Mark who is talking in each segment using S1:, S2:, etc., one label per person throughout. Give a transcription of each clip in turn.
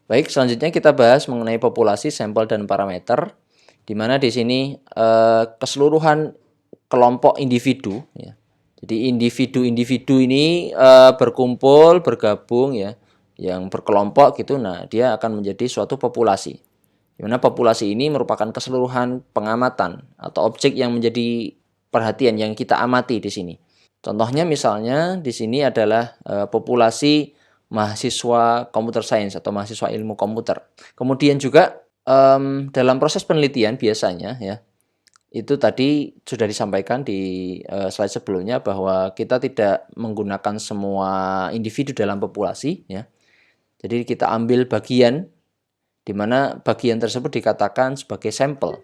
S1: Baik, selanjutnya kita bahas mengenai populasi, sampel, dan parameter, di mana di sini keseluruhan kelompok individu, ya. Jadi individu-individu ini berkumpul, bergabung, ya, yang berkelompok gitu. Nah, dia akan menjadi suatu populasi. Di mana populasi ini merupakan keseluruhan pengamatan atau objek yang menjadi perhatian yang kita amati di sini. Contohnya misalnya di sini adalah populasi mahasiswa computer science atau mahasiswa ilmu komputer. Kemudian juga dalam proses penelitian biasanya, ya, itu tadi sudah disampaikan di slide sebelumnya bahwa kita tidak menggunakan semua individu dalam populasi, ya. Jadi kita ambil bagian di mana bagian tersebut dikatakan sebagai sampel.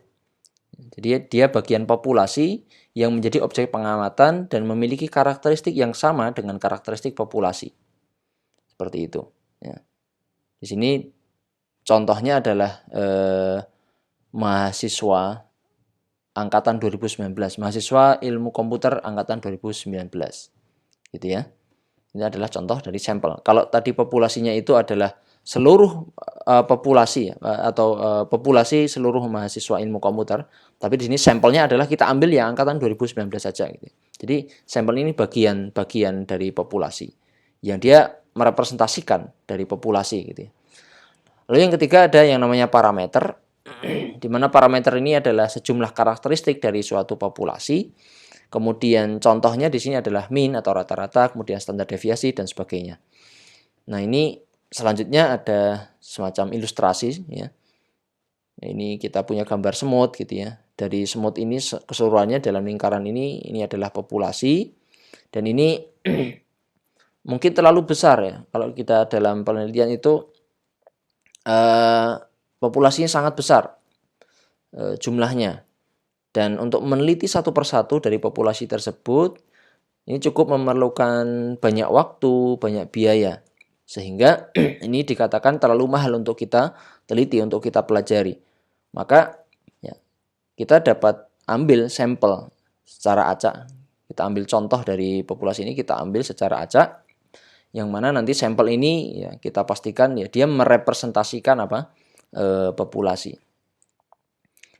S1: Jadi dia bagian populasi yang menjadi objek pengamatan dan memiliki karakteristik yang sama dengan karakteristik populasi. Seperti itu, ya. Di sini contohnya adalah mahasiswa angkatan 2019, mahasiswa ilmu komputer angkatan 2019, gitu ya. Ini adalah contoh dari sampel. Kalau tadi populasinya itu adalah seluruh populasi atau populasi seluruh mahasiswa ilmu komputer, tapi di sini sampelnya adalah kita ambil yang angkatan 2019 saja, gitu. Jadi sampel ini bagian dari populasi yang dia merepresentasikan dari populasi, gitu ya. Lalu yang ketiga ada yang namanya parameter, di mana parameter ini adalah sejumlah karakteristik dari suatu populasi. Kemudian contohnya di sini adalah mean atau rata-rata, kemudian standar deviasi dan sebagainya. Nah, ini selanjutnya ada semacam ilustrasi, ya. Ini kita punya gambar semut gitu ya. Dari semut ini keseluruhannya dalam lingkaran ini adalah populasi, dan ini mungkin terlalu besar, ya. Kalau kita dalam penelitian itu populasinya sangat besar jumlahnya. Dan untuk meneliti satu persatu dari populasi tersebut, ini cukup memerlukan banyak waktu, banyak biaya. Sehingga ini dikatakan terlalu mahal untuk kita teliti, untuk kita pelajari. Maka ya, kita dapat ambil sampel secara acak. Kita ambil contoh dari populasi ini, kita ambil secara acak. Yang mana nanti sampel ini ya kita pastikan ya dia merepresentasikan populasi.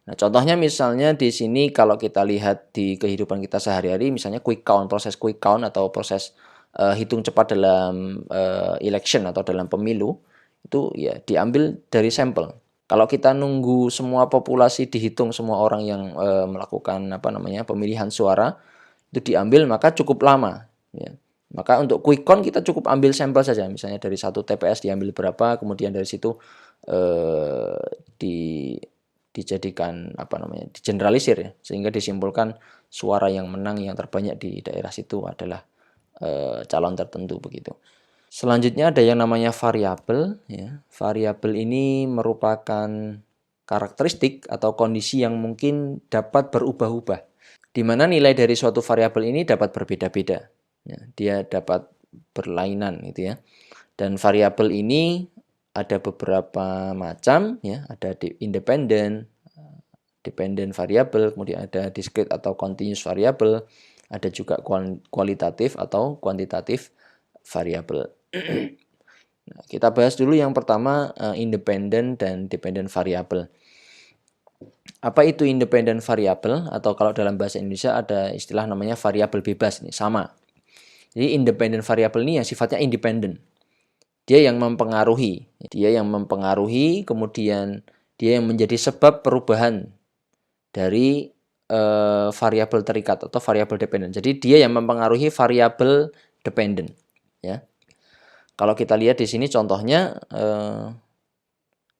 S1: Nah, contohnya misalnya di sini kalau kita lihat di kehidupan kita sehari-hari, misalnya quick count, proses quick count atau proses hitung cepat dalam election atau dalam pemilu, itu ya diambil dari sampel. Kalau kita nunggu semua populasi dihitung, semua orang yang melakukan pemilihan suara itu diambil, maka cukup lama, ya. Maka untuk quick count kita cukup ambil sampel saja, misalnya dari satu TPS diambil berapa, kemudian dari situ dijadikan digeneralisir, ya, sehingga disimpulkan suara yang menang yang terbanyak di daerah situ adalah calon tertentu, begitu. Selanjutnya ada yang namanya variabel, ya. Variabel ini merupakan karakteristik atau kondisi yang mungkin dapat berubah-ubah, di mana nilai dari suatu variabel ini dapat berbeda-beda, ya. Dia dapat berlainan, gitu ya. Dan variabel ini ada beberapa macam, ya. Ada independen, dependent variable, kemudian ada discrete atau continuous variable, ada juga kualitatif atau kuantitatif variable. Nah, kita bahas dulu yang pertama independent dan dependent variable. Apa itu independent variable, atau kalau dalam bahasa Indonesia ada istilah namanya variabel bebas, ini sama. Jadi independent variable ini yang sifatnya independen. Dia yang mempengaruhi, kemudian dia yang menjadi sebab perubahan dari variabel terikat atau variabel dependen. Jadi dia yang mempengaruhi variabel dependen, ya. Kalau kita lihat di sini contohnya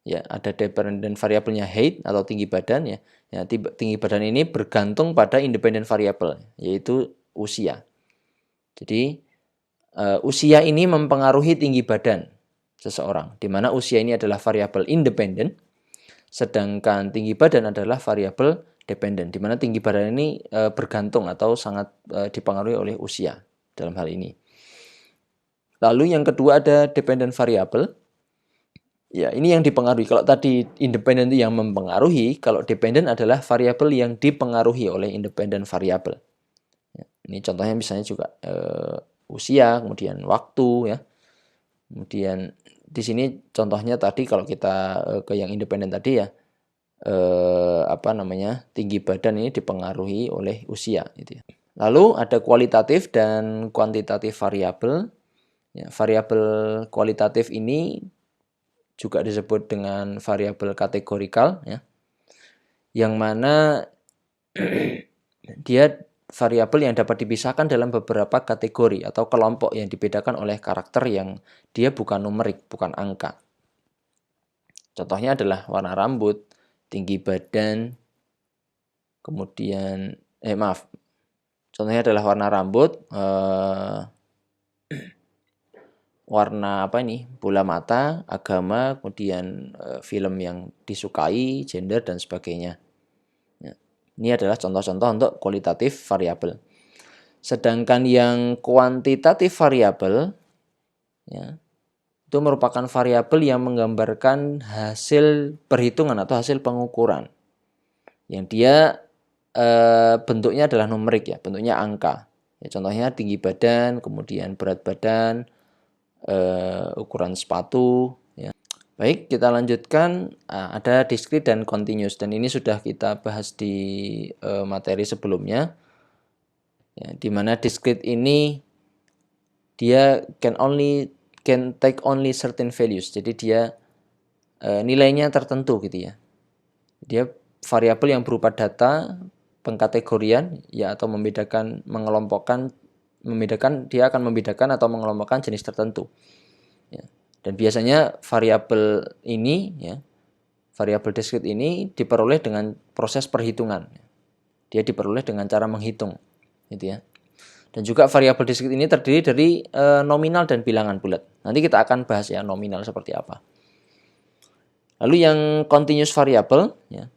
S1: ya ada dependent variabelnya height atau tinggi badan, ya. Ya, tinggi badan ini bergantung pada independent variable, yaitu usia. Jadi usia ini mempengaruhi tinggi badan seseorang, di mana usia ini adalah variabel independen, sedangkan tinggi badan adalah variabel dependen, di mana tinggi badan ini bergantung atau sangat dipengaruhi oleh usia dalam hal ini. Lalu yang kedua ada dependent variable. Ya, ini yang dipengaruhi. Kalau tadi independen itu yang mempengaruhi, kalau dependen adalah variabel yang dipengaruhi oleh independent variable. Ya, ini contohnya misalnya juga usia, kemudian waktu, ya. Kemudian di sini contohnya tadi kalau kita ke yang independen tadi ya, tinggi badan ini dipengaruhi oleh usia gitu ya. Lalu ada kualitatif dan kuantitatif variabel. Ya, variabel kualitatif ini juga disebut dengan variabel kategorikal ya. Yang mana dia variabel yang dapat dipisahkan dalam beberapa kategori atau kelompok yang dibedakan oleh karakter yang dia bukan numerik, bukan angka. Contohnya adalah warna rambut, tinggi badan, kemudian contohnya adalah warna rambut, warna bola mata, agama, kemudian film yang disukai, gender dan sebagainya. Ya. Ini adalah contoh-contoh untuk kualitatif variabel. Sedangkan yang kuantitatif variabel ya, itu merupakan variabel yang menggambarkan hasil perhitungan atau hasil pengukuran. Yang dia bentuknya adalah numerik ya, bentuknya angka. Ya, contohnya tinggi badan, kemudian berat badan, ukuran sepatu. Ya. Baik, kita lanjutkan. Ada discrete dan continuous, dan ini sudah kita bahas di materi sebelumnya. Ya, di mana discrete ini dia can take only certain values. Jadi dia nilainya tertentu gitu ya. Dia variabel yang berupa data pengkategorian ya, atau dia akan membedakan atau mengelompokkan jenis tertentu. Ya. Dan biasanya variabel ini ya, variabel discrete ini diperoleh dengan proses perhitungan. Dia diperoleh dengan cara menghitung gitu ya. Dan juga variabel discrete ini terdiri dari nominal dan bilangan bulat. Nanti kita akan bahas ya nominal seperti apa. Lalu yang continuous variable ya.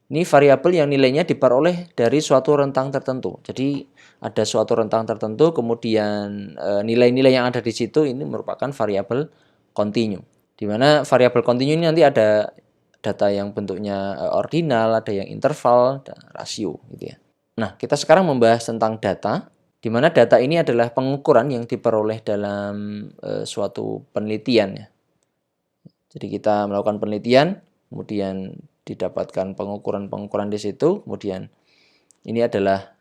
S1: Ini variabel yang nilainya diperoleh dari suatu rentang tertentu. Jadi ada suatu rentang tertentu, kemudian nilai-nilai yang ada di situ ini merupakan variabel kontinu. Di mana variabel kontinu ini nanti ada data yang bentuknya ordinal, ada yang interval, dan rasio gitu ya. Nah, kita sekarang membahas tentang data, di mana data ini adalah pengukuran yang diperoleh dalam suatu penelitian ya. Jadi kita melakukan penelitian, kemudian didapatkan pengukuran-pengukuran di situ, kemudian ini adalah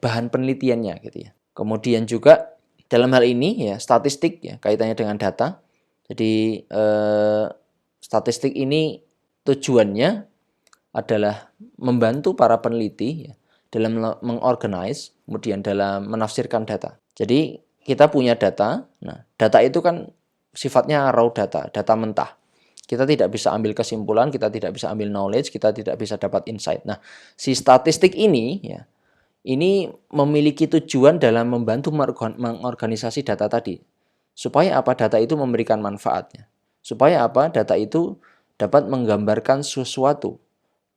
S1: bahan penelitiannya gitu ya. Kemudian juga dalam hal ini ya statistik ya kaitannya dengan data. Jadi statistik ini tujuannya adalah membantu para peneliti ya, dalam mengorganize, kemudian dalam menafsirkan data. Jadi kita punya data. Nah, data itu kan sifatnya raw data, data mentah. Kita tidak bisa ambil kesimpulan, kita tidak bisa ambil knowledge, kita tidak bisa dapat insight. Nah, si statistik ini ya, ini memiliki tujuan dalam membantu mengorganisasi data tadi. Supaya apa? Data itu memberikan manfaatnya. Supaya apa? Data itu dapat menggambarkan sesuatu,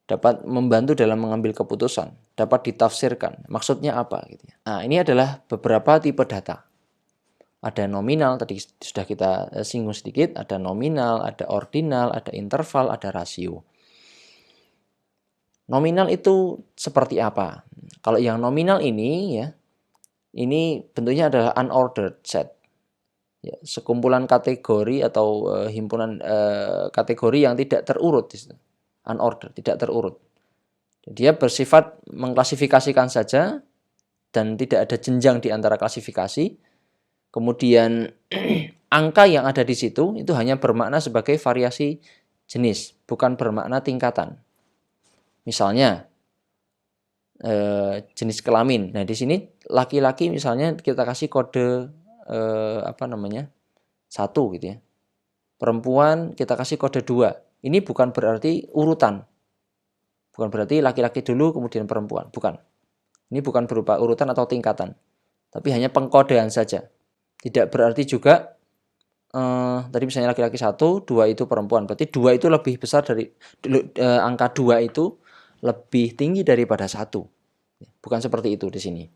S1: dapat membantu dalam mengambil keputusan, dapat ditafsirkan. Maksudnya apa gitu ya. Nah, ini adalah beberapa tipe data. Ada nominal, tadi sudah kita singgung sedikit, ada nominal, ada ordinal, ada interval, ada rasio. Nominal itu seperti apa? Kalau yang nominal ini ya, ini bentuknya adalah unordered set. Ya, sekumpulan kategori atau himpunan kategori yang tidak terurut. Unordered, tidak terurut. Dia bersifat mengklasifikasikan saja dan tidak ada jenjang di antara klasifikasi. Kemudian angka yang ada di situ itu hanya bermakna sebagai variasi jenis, bukan bermakna tingkatan. Misalnya jenis kelamin. Nah, di sini laki-laki misalnya kita kasih kode 1 gitu ya. Perempuan kita kasih kode 2. Ini bukan berarti urutan. Bukan berarti laki-laki dulu kemudian perempuan, bukan. Ini bukan berupa urutan atau tingkatan, tapi hanya pengkodean saja. Tidak berarti juga tadi misalnya laki-laki 1, 2 itu perempuan. Berarti 2 itu lebih besar dari angka 2 itu lebih tinggi daripada 1. Bukan seperti itu di sini.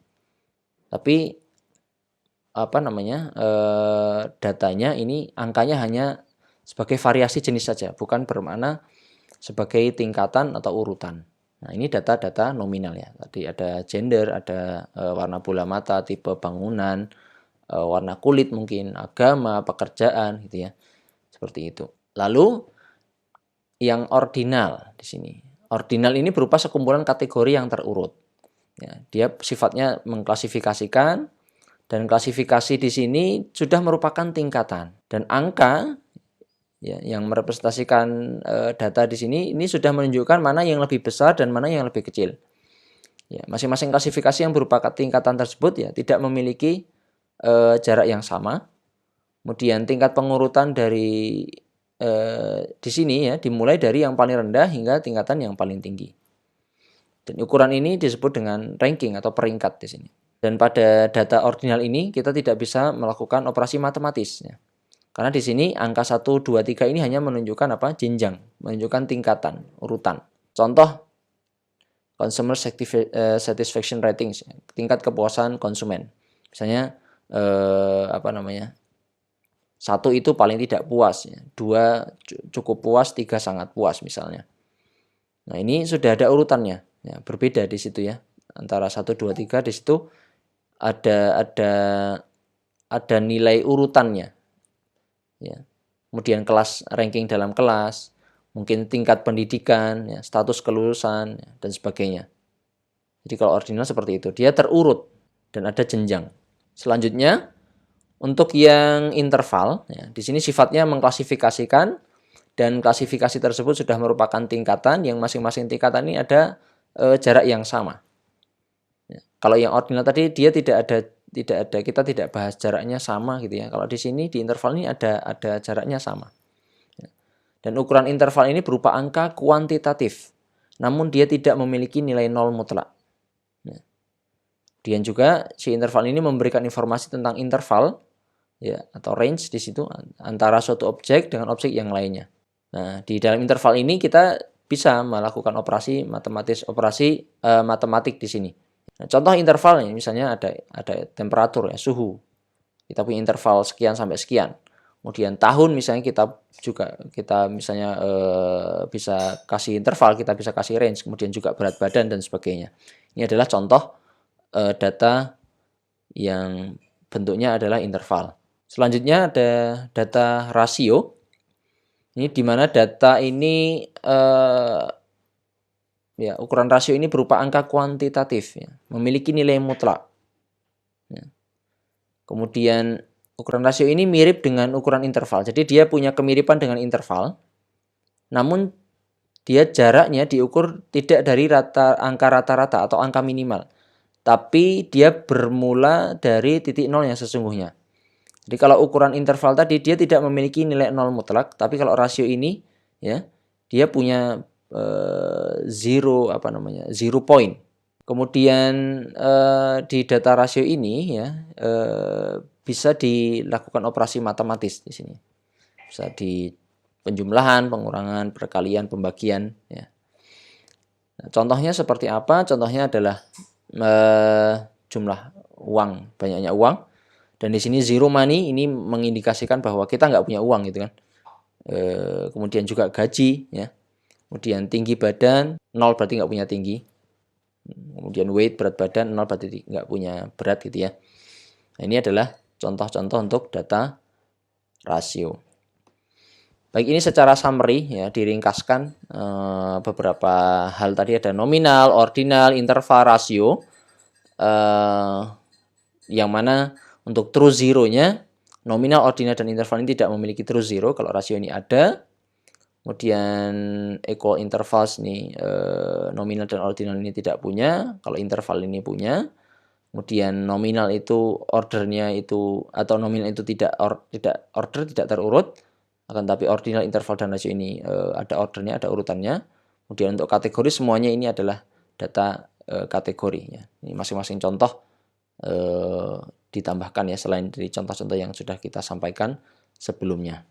S1: Tapi datanya ini angkanya hanya sebagai variasi jenis saja, bukan bermakna sebagai tingkatan atau urutan. Nah, ini data-data nominal ya. Tadi ada gender, ada warna bola mata, tipe bangunan, warna kulit mungkin, agama, pekerjaan gitu ya. Seperti itu. Lalu yang ordinal di sini. Ordinal ini berupa sekumpulan kategori yang terurut. Ya, dia sifatnya mengklasifikasikan, dan klasifikasi di sini sudah merupakan tingkatan, dan angka ya, yang merepresentasikan data di sini ini sudah menunjukkan mana yang lebih besar dan mana yang lebih kecil. Ya, masing-masing klasifikasi yang berupa tingkatan tersebut ya tidak memiliki jarak yang sama. Kemudian tingkat pengurutan dari di sini ya dimulai dari yang paling rendah hingga tingkatan yang paling tinggi. Dan ukuran ini disebut dengan ranking atau peringkat di sini. Dan pada data ordinal ini kita tidak bisa melakukan operasi matematis ya. Karena di sini angka 1, 2, 3 ini hanya menunjukkan apa? Jenjang, menunjukkan tingkatan, urutan. Contoh consumer satisfaction ratings, tingkat kepuasan konsumen. Misalnya 1 itu paling tidak puas ya. 2 cukup puas, 3 sangat puas misalnya. Nah, ini sudah ada urutannya. Ya, berbeda di situ ya. Antara 1, 2, 3 di situ ada nilai urutannya. Ya. Kemudian kelas ranking dalam kelas, mungkin tingkat pendidikan, ya, status kelulusan, ya, dan sebagainya. Jadi kalau ordinal seperti itu, dia terurut dan ada jenjang. Selanjutnya untuk yang interval, ya, di sini sifatnya mengklasifikasikan, dan klasifikasi tersebut sudah merupakan tingkatan yang masing-masing tingkatan ini ada jarak yang sama. Ya. Kalau yang ordinal tadi dia tidak ada kita tidak bahas jaraknya sama gitu ya. Kalau di sini di interval ini ada jaraknya sama. Ya. Dan ukuran interval ini berupa angka kuantitatif, namun dia tidak memiliki nilai nol mutlak. Ya. Kemudian juga si interval ini memberikan informasi tentang interval ya atau range di situ antara suatu objek dengan objek yang lainnya. Nah, di dalam interval ini kita bisa melakukan operasi matematik di sini. Nah, contoh interval ini misalnya ada temperatur ya, suhu. Kita punya interval sekian sampai sekian. Kemudian tahun misalnya kita misalnya bisa kasih interval, kita bisa kasih range, kemudian juga berat badan dan sebagainya. Ini adalah contoh data yang bentuknya adalah interval. Selanjutnya ada data rasio. Ini di mana data ini ya ukuran rasio ini berupa angka kuantitatif ya, memiliki nilai mutlak. Ya. Kemudian ukuran rasio ini mirip dengan ukuran interval. Jadi dia punya kemiripan dengan interval. Namun dia jaraknya diukur tidak dari angka rata-rata atau angka minimal. Tapi dia bermula dari titik nol yang sesungguhnya. Jadi kalau ukuran interval tadi dia tidak memiliki nilai nol mutlak, tapi kalau rasio ini ya dia punya zero point. Kemudian di data rasio ini ya bisa dilakukan operasi matematis di sini. Bisa di penjumlahan, pengurangan, perkalian, pembagian ya. Nah, contohnya seperti apa? Contohnya adalah jumlah uang, banyaknya uang. Dan di sini zero money ini mengindikasikan bahwa kita nggak punya uang gitu kan. Kemudian juga gaji ya. Kemudian tinggi badan 0 berarti nggak punya tinggi. Kemudian weight berat badan 0 berarti nggak punya berat gitu ya. Nah, ini adalah contoh-contoh untuk data rasio. Baik, ini secara summary ya diringkaskan beberapa hal tadi ada nominal, ordinal, interval, rasio. Yang mana untuk true zero-nya, nominal, ordinal, dan interval ini tidak memiliki true zero. Kalau rasio ini ada. Kemudian equal intervals ini nominal dan ordinal ini tidak punya. Kalau interval ini punya. Kemudian nominal itu ordernya itu atau nominal itu tidak terurut. Akan tapi ordinal, interval, dan rasio ini ada ordernya, ada urutannya. Kemudian untuk kategori semuanya ini adalah data kategori ya. Ini masing-masing contoh ditambahkan ya selain dari contoh-contoh yang sudah kita sampaikan sebelumnya.